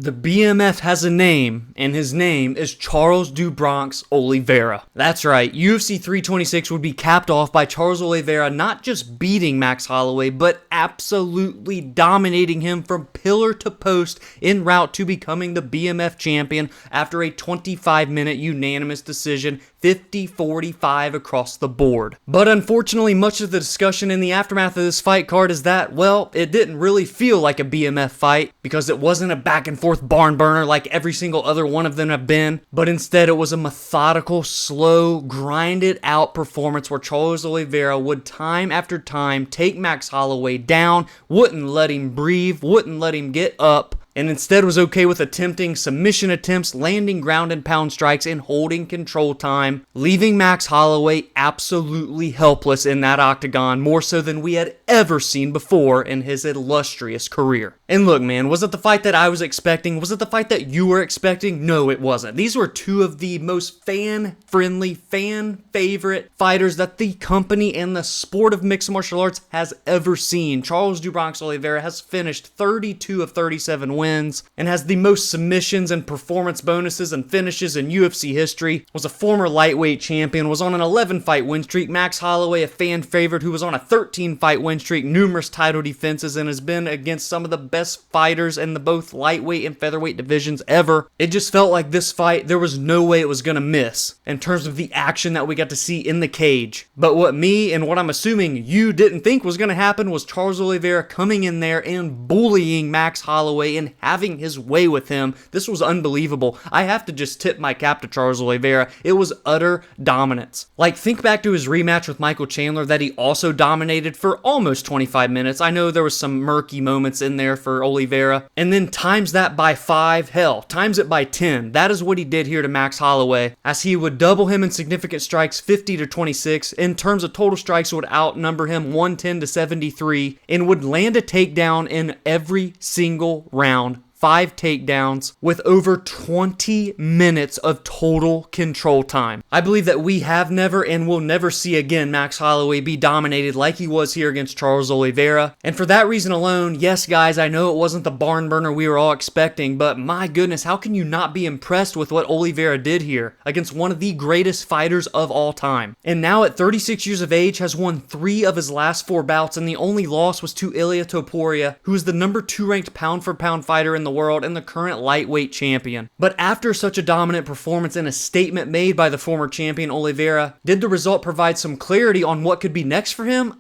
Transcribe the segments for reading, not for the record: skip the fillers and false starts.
The BMF has a name, and his name is Charles do Bronx Oliveira. That's right, UFC 326 would be capped off by Charles Oliveira not just beating Max Holloway, but absolutely dominating him from pillar to post en route to becoming the BMF champion after a 25-minute unanimous decision, 50-45 across the board. But unfortunately, much of the discussion in the aftermath of this fight card is that, well, it didn't really feel like a BMF fight because it wasn't a back and forth barn burner like every single other one of them have been, but instead it was a methodical, slow, grinded out performance where Charles Oliveira would time after time take Max Holloway down, wouldn't let him breathe, wouldn't let him get up, and instead was okay with attempting submission attempts, landing ground and pound strikes, and holding control time, leaving Max Holloway absolutely helpless in that octagon, more so than we had ever seen before in his illustrious career. And look, man, was it the fight that I was expecting? Was it the fight that you were expecting? No, it wasn't. These were two of the most fan-friendly, fan-favorite fighters that the company and the sport of mixed martial arts has ever seen. Charles do Bronx Oliveira has finished 32 of 37 wins and has the most submissions and performance bonuses and finishes in UFC history, was a former lightweight champion, was on an 11-fight win streak. Max Holloway, a fan favorite who was on a 13-fight win streak, numerous title defenses, and has been against some of the best fighters in the both lightweight and featherweight divisions ever. It just felt like this fight, there was no way it was going to miss in terms of the action that we got to see in the cage. But what me and what I'm assuming you didn't think was going to happen was Charles Oliveira coming in there and bullying Max Holloway and having his way with him. This was unbelievable. I have to just tip my cap to Charles Oliveira. It was utter dominance. Like, think back to his rematch with Michael Chandler that he also dominated for almost 25 minutes. I know there was some murky moments in there for Oliveira. And then times that by 5, hell, times it by 10. That is what he did here to Max Holloway, as he would double him in significant strikes 50-26. In terms of total strikes, would outnumber him 110-73 and would land a takedown in every single round. 5 takedowns with over 20 minutes of total control time. I believe that we have never and will never see again Max Holloway be dominated like he was here against Charles Oliveira. And for that reason alone, yes guys, I know it wasn't the barn burner we were all expecting, but my goodness, how can you not be impressed with what Oliveira did here against one of the greatest fighters of all time? And now at 36 years of age, has won 3 of his last 4 bouts, and the only loss was to Ilia Topuria, who is the number 2 ranked pound for pound fighter in the world and the current lightweight champion. But after such a dominant performance and a statement made by the former champion Oliveira, did the result provide some clarity on what could be next for him?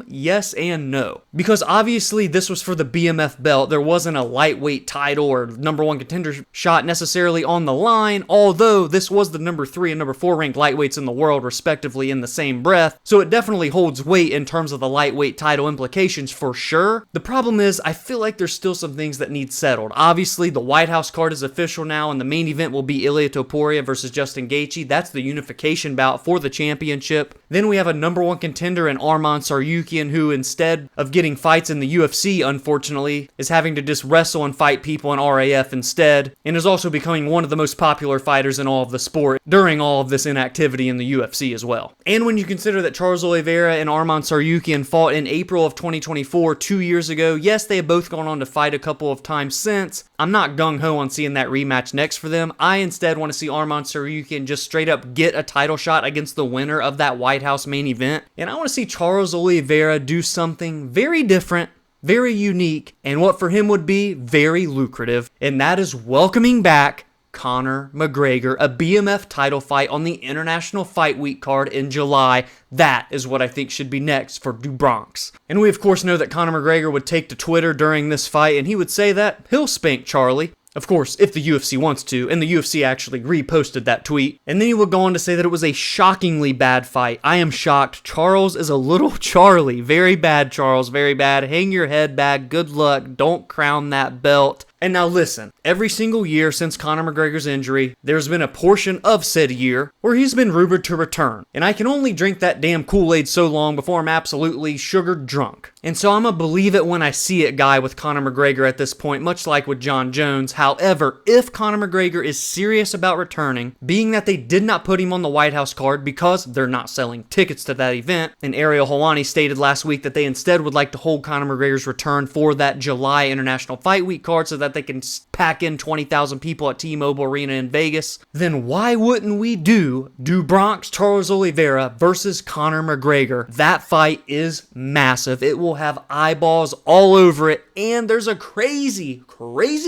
Yes and no. Because obviously this was for the BMF belt. There wasn't a lightweight title or number 1 contender shot necessarily on the line, although this was the number 3 and number 4 ranked lightweights in the world respectively in the same breath. So it definitely holds weight in terms of the lightweight title implications for sure. The problem is, I feel like there's still some things that need settled. Obviously the White House card is official now, and the main event will be Ilia Topuria versus Justin Gaethje. That's the unification bout for the championship. Then we have a number 1 contender in Arman Tsarukyan, who instead of getting fights in the UFC, unfortunately, is having to just wrestle and fight people in RAF instead, and is also becoming one of the most popular fighters in all of the sport during all of this inactivity in the UFC as well. And when you consider that Charles Oliveira and Arman Tsarukyan fought in April of 2024, 2 years ago, yes, they have both gone on to fight a couple of times since. I'm not gung-ho on seeing that rematch next for them. I instead want to see Arman Tsarukyan just straight up get a title shot against the winner of that White House main event, and I want to see Charles Oliveira do something very different, very unique, and what for him would be very lucrative, and that is welcoming back Conor McGregor, a BMF title fight on the International Fight Week card in July. That is what I think should be next for do Bronx. And we of course know that Conor McGregor would take to Twitter during this fight and he would say that he'll spank Charlie. Of course, if the UFC wants to, and the UFC actually reposted that tweet. And then he would go on to say that it was a shockingly bad fight. I am shocked. Charles is a little Charlie. Very bad, Charles. Very bad. Hang your head back. Good luck. Don't crown that belt. And now listen, every single year since Conor McGregor's injury, there's been a portion of said year where he's been rumored to return. And I can only drink that damn Kool-Aid so long before I'm absolutely sugar drunk. And so I'm gonna believe it when I see it, guy, with Conor McGregor at this point, much like with John Jones. However, if Conor McGregor is serious about returning, being that they did not put him on the White House card because they're not selling tickets to that event, and Ariel Helwani stated last week that they instead would like to hold Conor McGregor's return for that July International Fight Week card so that they can pack in 20,000 people at T-Mobile Arena in Vegas, then why wouldn't we do Bronx Charles Oliveira versus Conor McGregor? That fight is massive. It will have eyeballs all over it, and there's a crazy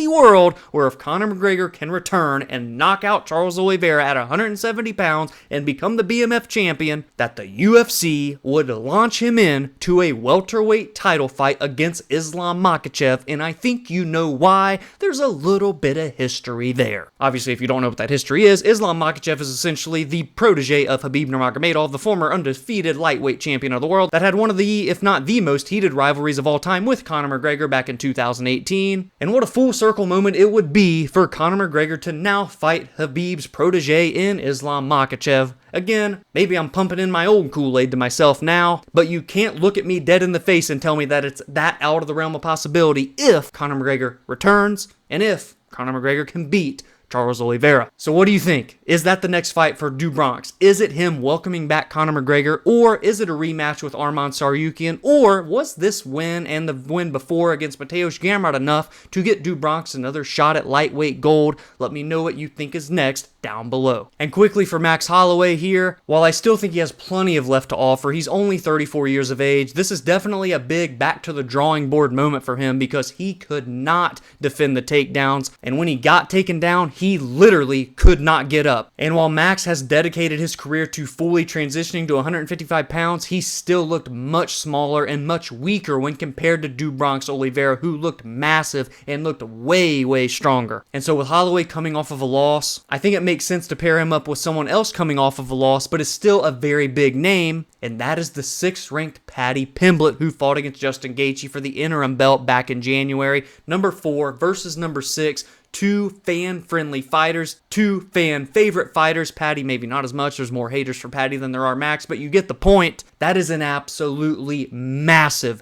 world where if Conor McGregor can return and knock out Charles Oliveira at 170 pounds and become the BMF champion, that the UFC would launch him in to a welterweight title fight against Islam Makhachev, and I think you know why. There's a little bit of history there. Obviously, if you don't know what that history is, Islam Makhachev is essentially the protege of Khabib Nurmagomedov, the former undefeated lightweight champion of the world that had one of the, if not the most heated rivalries of all time with Conor McGregor back in 2018. And what a full circle moment it would be for Conor McGregor to now fight Khabib's protege in Islam Makhachev. Again, maybe I'm pumping in my old Kool-Aid to myself now, but you can't look at me dead in the face and tell me that it's that out of the realm of possibility if Conor McGregor returns and if Conor McGregor can beat Charles Oliveira. So what do you think? Is that the next fight for Do Bronx? Is it him welcoming back Conor McGregor, or is it a rematch with Arman Tsarukyan, or was this win and the win before against Mateusz Gamrot enough to get Do Bronx another shot at lightweight gold? Let me know what you think is next down below. And quickly for Max Holloway here, while I still think he has plenty of left to offer, he's only 34 years of age. This is definitely a big back to the drawing board moment for him because he could not defend the takedowns, and when he got taken down, he literally could not get up. And while Max has dedicated his career to fully transitioning to 155 pounds, he still looked much smaller and much weaker when compared to Do Bronx Oliveira, who looked massive and looked way stronger. And so with Holloway coming off of a loss, I think it makes sense to pair him up with someone else coming off of a loss, but is still a very big name, and that is the 6th ranked Paddy Pimblett, who fought against Justin Gaethje for the interim belt back in January. Number 4 versus number 6. Two fan-friendly fighters, two fan-favorite fighters. Paddy, maybe not as much. There's more haters for Paddy than there are Max, but you get the point. That is an absolutely massive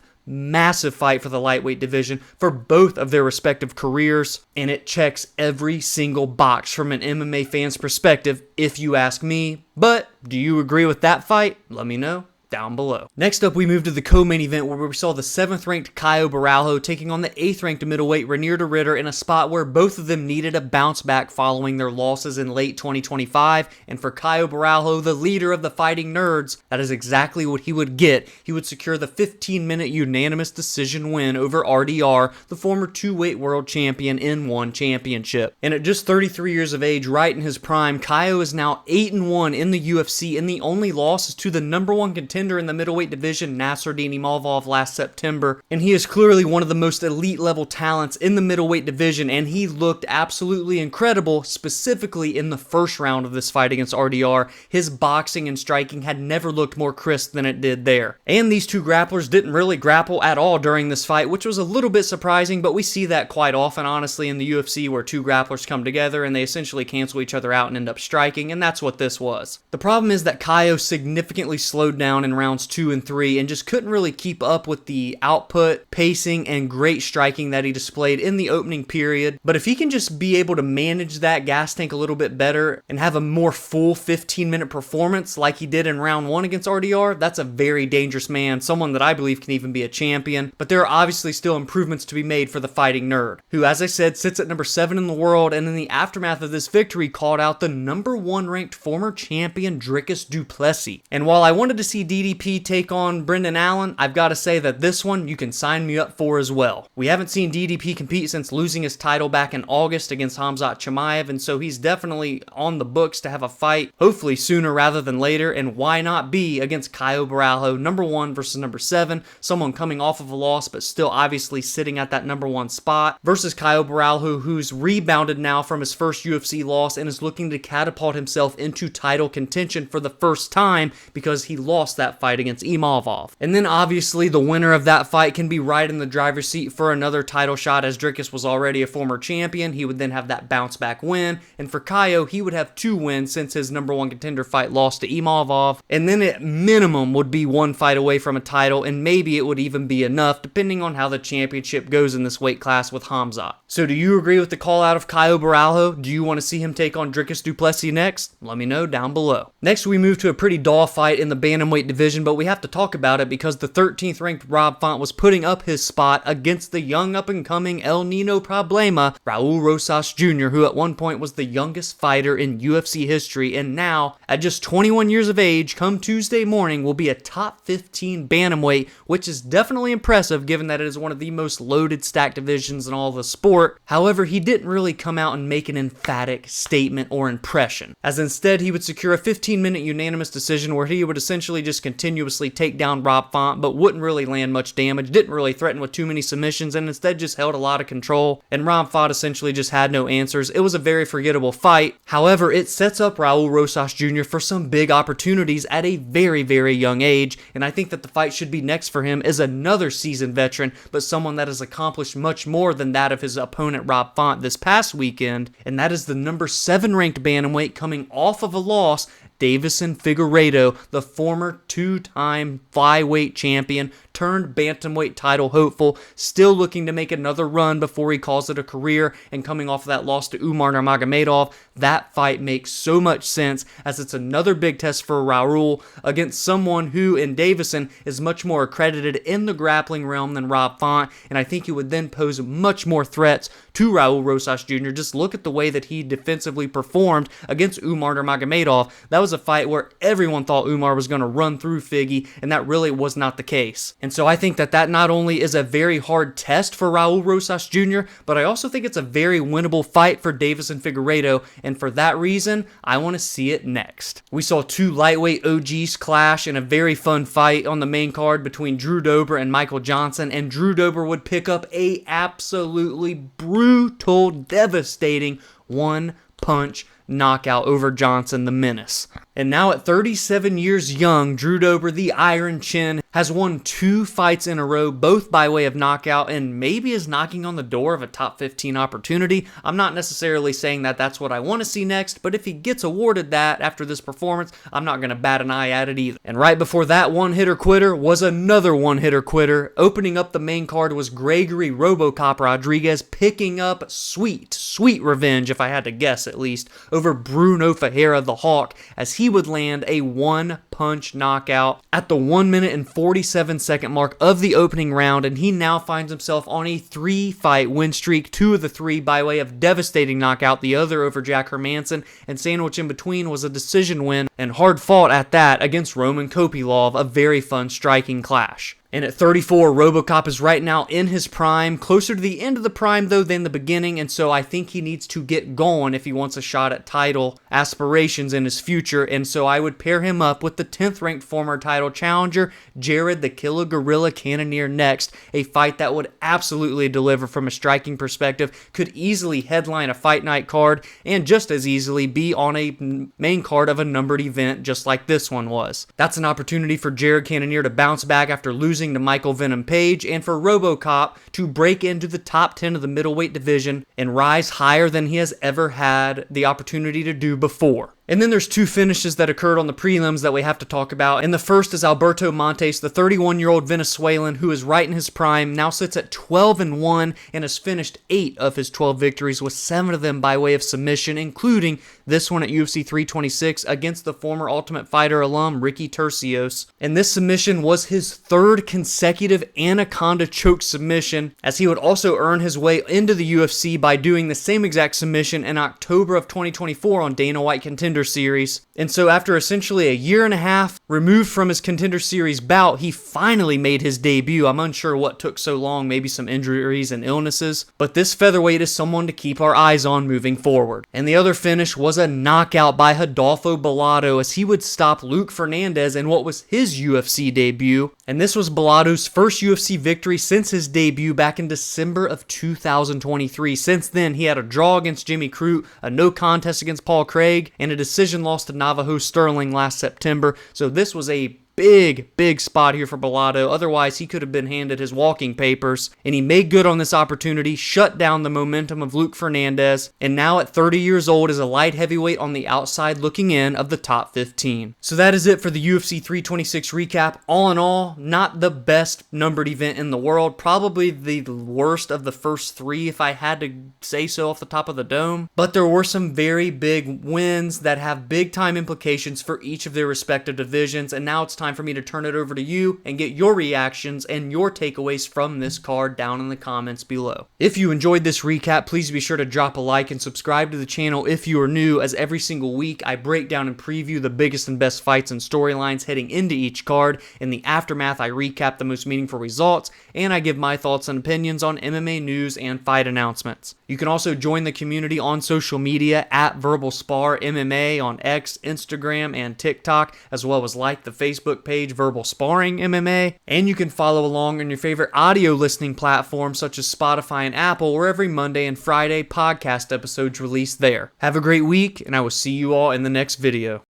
fight for the lightweight division for both of their respective careers, and it checks every single box from an MMA fan's perspective, if you ask me. But do you agree with that fight? Let me know down below. Next up, we move to the co-main event where we saw the 7th ranked Caio Borralho taking on the 8th ranked middleweight Reinier de Ridder in a spot where both of them needed a bounce back following their losses in late 2025. And for Caio Borralho, the leader of the Fighting Nerds, that is exactly what he would get. He would secure the 15-minute unanimous decision win over RDR, the former 2-weight world champion in one championship. And at just 33 years of age, right in his prime, Caio is now 8-1 in the UFC, and the only loss is to the number 1 contender in the middleweight division, Nasruddin Imavov, last September. And he is clearly one of the most elite level talents in the middleweight division, and he looked absolutely incredible, specifically in the first round of this fight against RDR. His boxing and striking had never looked more crisp than it did there. And these two grapplers didn't really grapple at all during this fight, which was a little bit surprising, but we see that quite often, honestly, in the UFC, where two grapplers come together and they essentially cancel each other out and end up striking, and that's what this was. The problem is that Caio significantly slowed down in rounds 2 and 3 and just couldn't really keep up with the output, pacing, and great striking that he displayed in the opening period. But if he can just be able to manage that gas tank a little bit better and have a more full 15-minute performance like he did in round 1 against RDR, that's a very dangerous man, someone that I believe can even be a champion. But there are obviously still improvements to be made for the Fighting Nerd, who, as I said, sits at number 7 in the world, and in the aftermath of this victory called out the number 1 ranked former champion Dricus du Plessis. And while I wanted to see DDP take on Brendan Allen, I've got to say that this one you can sign me up for as well. We haven't seen DDP compete since losing his title back in August against Khamzat Chimaev, and so he's definitely on the books to have a fight, hopefully sooner rather than later, and why not be against Caio Borralho, number 1 versus number 7, someone coming off of a loss but still obviously sitting at that number 1 spot, versus Caio Borralho, who's rebounded now from his first UFC loss and is looking to catapult himself into title contention for the first time because he lost that fight against Imavov. And then obviously the winner of that fight can be right in the driver's seat for another title shot, as Dricus was already a former champion. He would then have that bounce back win, and for Caio, he would have 2 wins since his number 1 contender fight lost to Imavov, and then at minimum would be 1 fight away from a title, and maybe it would even be enough depending on how the championship goes in this weight class with Khamzat. So do you agree with the call out of Caio Borralho? Do you want to see him take on Dricus du Plessis next? Let me know down below. Next, we move to a pretty dull fight in the bantamweight division, but we have to talk about it because the 13th ranked Rob Font was putting up his spot against the young up-and-coming El Nino Problema, Raul Rosas Jr., who at one point was the youngest fighter in UFC history, and now, at just 21 years of age, come Tuesday morning, will be a top 15 bantamweight, which is definitely impressive given that it is one of the most loaded stacked divisions in all of the sport. However, he didn't really come out and make an emphatic statement or impression, as instead he would secure a 15-minute unanimous decision where he would essentially just continuously take down Rob Font, but wouldn't really land much damage, didn't really threaten with too many submissions, and instead just held a lot of control, and Rob Font essentially just had no answers. It was a very forgettable fight. However, it sets up Raul Rosas Jr. for some big opportunities at a very, very young age, and I think that the fight should be next for him is another seasoned veteran, but someone that has accomplished much more than that of his opponent Rob Font this past weekend, and that is the number 7 ranked bantamweight coming off of a loss, Deiveson Figueiredo, the former 2-time flyweight champion turned bantamweight title hopeful, still looking to make another run before he calls it a career, and coming off of that loss to Umar Nurmagomedov, that fight makes so much sense as it's another big test for Raul against someone who in Deiveson is much more accredited in the grappling realm than Rob Font, and I think he would then pose much more threats to Raul Rosas Jr. Just look at the way that he defensively performed against Umar Nurmagomedov. That was a fight where everyone thought Umar was going to run through Figgy, and that really was not the case. And so I think that that not only is a very hard test for Raul Rosas Jr., but I also think it's a very winnable fight for Deiveson Figueiredo, and for that reason, I want to see it next. We saw 2 lightweight OGs clash in a very fun fight on the main card between Drew Dober and Michael Johnson, and Drew Dober would pick up a absolutely brutal, devastating one-punch knockout over Johnson, the Menace. And now at 37 years young, Drew Dober, the Iron Chin, has won 2 fights in a row, both by way of knockout, and maybe is knocking on the door of a top 15 opportunity. I'm not necessarily saying that that's what I want to see next, but if he gets awarded that after this performance, I'm not going to bat an eye at it either. And right before that one-hitter quitter was another one-hitter quitter. Opening up the main card was Gregory Robocop Rodrigues picking up sweet revenge, if I had to guess at least, over Brunno Ferreira, the Hawk, as he would land a one-punch knockout at the 1 minute and 47 second mark of the opening round, and he now finds himself on a 3-fight win streak, 2 of the 3 by way of devastating knockout, the other over Jack Hermanson, and sandwich in between was a decision win, and hard fought at that, against Roman Kopylov, a very fun striking clash. And at 34, Robocop is right now in his prime, closer to the end of the prime though than the beginning, and so I think he needs to get going if he wants a shot at title aspirations in his future, and so I would pair him up with the 10th ranked former title challenger, Jared the Killer Gorilla Cannonier next, a fight that would absolutely deliver from a striking perspective, could easily headline a fight night card, and just as easily be on a main card of a numbered event just like this one was. That's an opportunity for Jared Cannonier to bounce back after losing to Michael Venom Page, and for Robocop to break into the top 10 of the middleweight division and rise higher than he has ever had the opportunity to do before. And then there's 2 finishes that occurred on the prelims that we have to talk about. And the first is Alberto Montes, the 31-year-old Venezuelan who is right in his prime, now sits at 12-1 and has finished 8 of his 12 victories, with 7 of them by way of submission, including this one at UFC 326 against the former Ultimate Fighter alum Ricky Tercios. And this submission was his 3rd consecutive Anaconda choke submission, as he would also earn his way into the UFC by doing the same exact submission in October of 2024 on Dana White Contender Series. And so after essentially a year and a half removed from his Contender Series bout, he finally made his debut. I'm unsure what took so long, maybe some injuries and illnesses, but this featherweight is someone to keep our eyes on moving forward. And the other finish was a knockout by Rodolfo Bellato, as he would stop Luke Fernandez in what was his UFC debut. And this was Bellado's first UFC victory since his debut back in December of 2023. Since then, he had a draw against Jimmy Crute, a no contest against Paul Craig, and a decision loss to Navajo Sterling last September. So this was a big spot here for Bellato. Otherwise, he could have been handed his walking papers, and he made good on this opportunity, shut down the momentum of Luke Fernandez, and now at 30 years old is a light heavyweight on the outside looking in of the top 15. So that is it for the UFC 326 recap. All in all, not the best numbered event in the world, probably the worst of the first 3 if I had to say so off the top of the dome, but there were some very big wins that have big time implications for each of their respective divisions, and now it's time time for me to turn it over to you and get your reactions and your takeaways from this card down in the comments below. If you enjoyed this recap, please be sure to drop a like and subscribe to the channel if you are new, as every single week I break down and preview the biggest and best fights and storylines heading into each card. In the aftermath, I recap the most meaningful results, and I give my thoughts and opinions on MMA news and fight announcements. You can also join the community on social media at Verbal Spar MMA on X, Instagram, and TikTok, as well as like the Facebook page Verbal Sparring MMA. And you can follow along on your favorite audio listening platforms such as Spotify and Apple, where every Monday and Friday podcast episodes release there. Have a great week, and I will see you all in the next video.